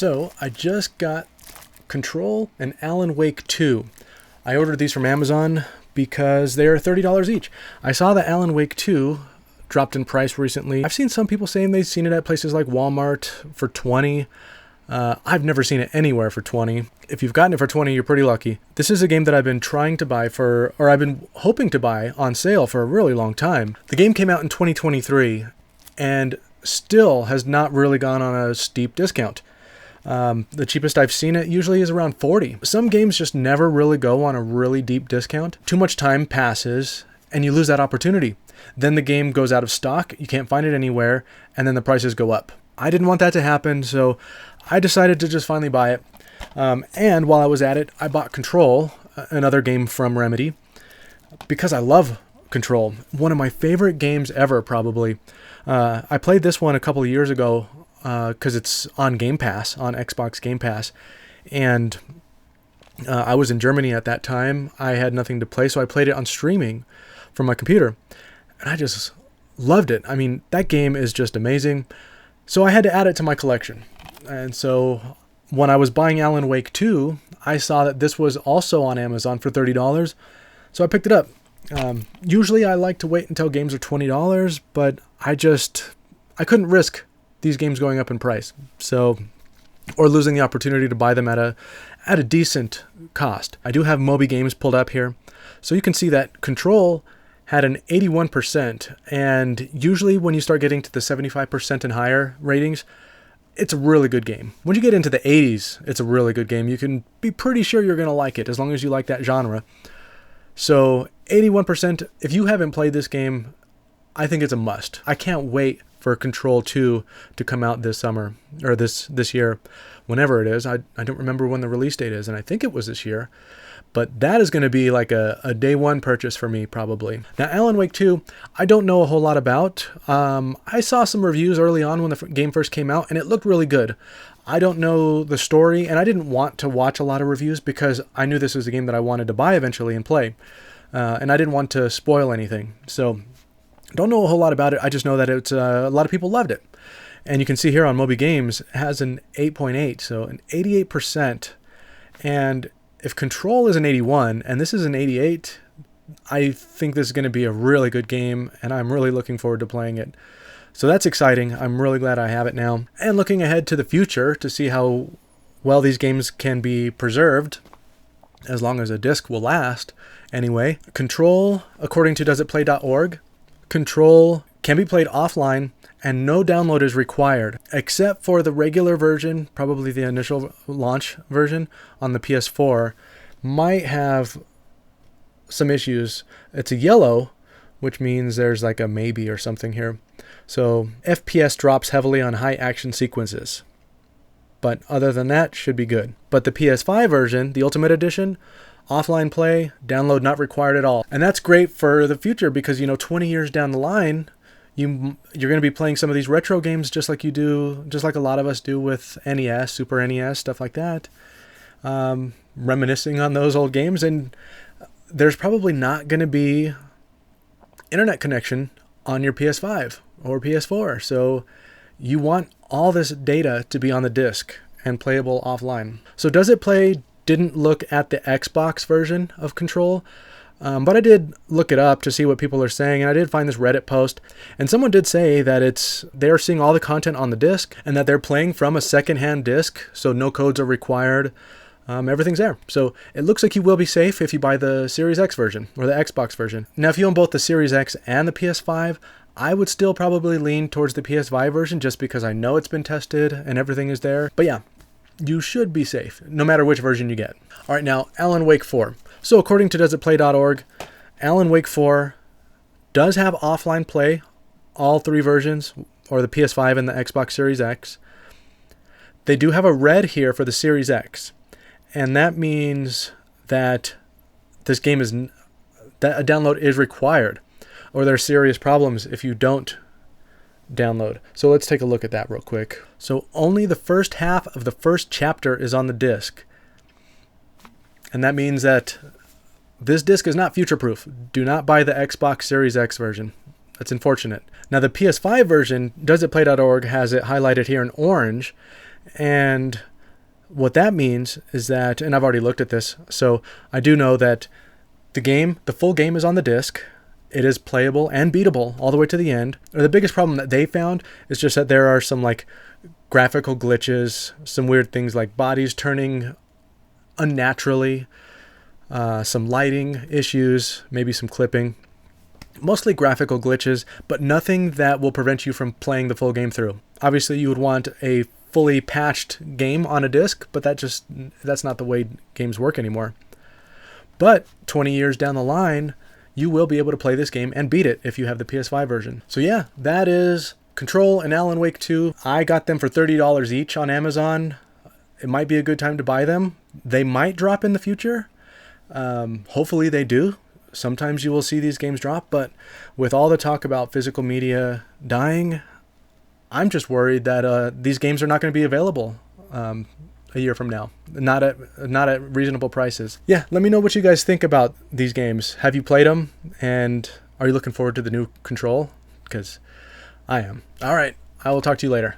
So I just got Control and Alan Wake 2. I ordered these from Amazon because they're $30 each. I saw that Alan Wake 2 dropped in price recently. I've seen some people saying they've seen it at places like Walmart for $20. I've never seen it anywhere for $20. If you've gotten it for $20, you're pretty lucky. This is a game that I've been trying to buy I've been hoping to buy on sale for a really long time. The game came out in 2023 and still has not really gone on a steep discount. The cheapest I've seen it usually is around $40. Some games just never really go on a really deep discount. Too much time passes and you lose that opportunity. Then the game goes out of stock, you can't find it anywhere, and then the prices go up. I didn't want that to happen, so I decided to just finally buy it. And while I was at it, I bought Control, another game from Remedy, because I love Control. One of my favorite games ever, probably. I played this one a couple of years ago because it's on Game Pass, on Xbox Game Pass, and I was in Germany at that time. I had nothing to play, so I played it on streaming from my computer, and I just loved it. I mean, that game is just amazing. So I had to add it to my collection. And so when I was buying Alan Wake 2, I saw that this was also on Amazon for $30. So I picked it up. Usually I like to wait until games are $20, but I couldn't risk these games going up in price. Or losing the opportunity to buy them at a decent cost. I do have Moby Games pulled up here. So you can see that Control had an 81%, and usually when you start getting to the 75% and higher ratings, it's a really good game. When you get into the 80s, it's a really good game. You can be pretty sure you're going to like it as long as you like that genre. So 81%, if you haven't played this game, I think it's a must. I can't wait for Control 2 to come out this summer, or this year, whenever it is. I don't remember when the release date is, and I think it was this year. But that is going to be like a day one purchase for me, probably. Now, Alan Wake 2, I don't know a whole lot about. I saw some reviews early on when the game first came out, and it looked really good. I don't know the story, and I didn't want to watch a lot of reviews because I knew this was a game that I wanted to buy eventually and play. And I didn't want to spoil anything. So, don't know a whole lot about it. I just know that it's a lot of people loved it. And you can see here on Moby Games, it has an 8.8, so an 88%. And if Control is an 81 and this is an 88, I think this is going to be a really good game, and I'm really looking forward to playing it. So that's exciting. I'm really glad I have it now. And looking ahead to the future to see how well these games can be preserved, as long as a disc will last. Anyway, Control, according to doesitplay.org, Control can be played offline and no download is required, except for the regular version, probably the initial launch version on the PS4, might have some issues. It's a yellow, which means there's like a maybe or something here. So FPS drops heavily on high action sequences. But other than that, should be good. But the PS5 version, the Ultimate Edition, offline play, download not required at all. And that's great for the future because, 20 years down the line, you're going to be playing some of these retro games just like a lot of us do with NES, Super NES, stuff like that. Reminiscing on those old games, and there's probably not going to be internet connection on your PS5 or PS4. So you want all this data to be on the disc and playable offline. So Does It Play didn't look at the Xbox version of Control, but I did look it up to see what people are saying, and I did find this Reddit post, and someone did say that they're seeing all the content on the disc, and that they're playing from a secondhand disc, so no codes are required. Everything's there. So it looks like you will be safe if you buy the Series X version or the Xbox version. Now, if you own both the Series X and the PS5, I would still probably lean towards the PS5 version just because I know it's been tested and everything is there. But yeah, you should be safe no matter which version you get. All right, now Alan Wake 4. So according to doesitplay.org, Alan Wake 4 does have offline play, all three versions, or the PS5 and the Xbox Series X. They do have a red here for the Series X, and that means that this game that a download is required, or there are serious problems if you don't download. So let's take a look at that real quick. So only the first half of the first chapter is on the disc. And that means that this disc is not future-proof. Do not buy the Xbox Series X version. That's unfortunate. Now the PS5 version, doesitplay.org has it highlighted here in orange, and What that means is that, and I've already looked at this, so I do know that the full game is on the disc. It is playable and beatable all the way to the end. The biggest problem that they found is just that there are some like graphical glitches, some weird things like bodies turning unnaturally, some lighting issues, maybe some clipping. Mostly graphical glitches, but nothing that will prevent you from playing the full game through. Obviously, you would want a fully patched game on a disc, but that's not the way games work anymore. But 20 years down the line, you will be able to play this game and beat it if you have the PS5 version. So yeah, that is Control and Alan Wake 2. I got them for $30 each on Amazon. It might be a good time to buy them. They might drop in the future. Hopefully they do. Sometimes you will see these games drop, but with all the talk about physical media dying, I'm just worried that these games are not going to be available a year from now, not at reasonable prices. Yeah, let me know what you guys think about these games. Have you played them, and are you looking forward to the new Control? Because I am. All right, I will talk to you later.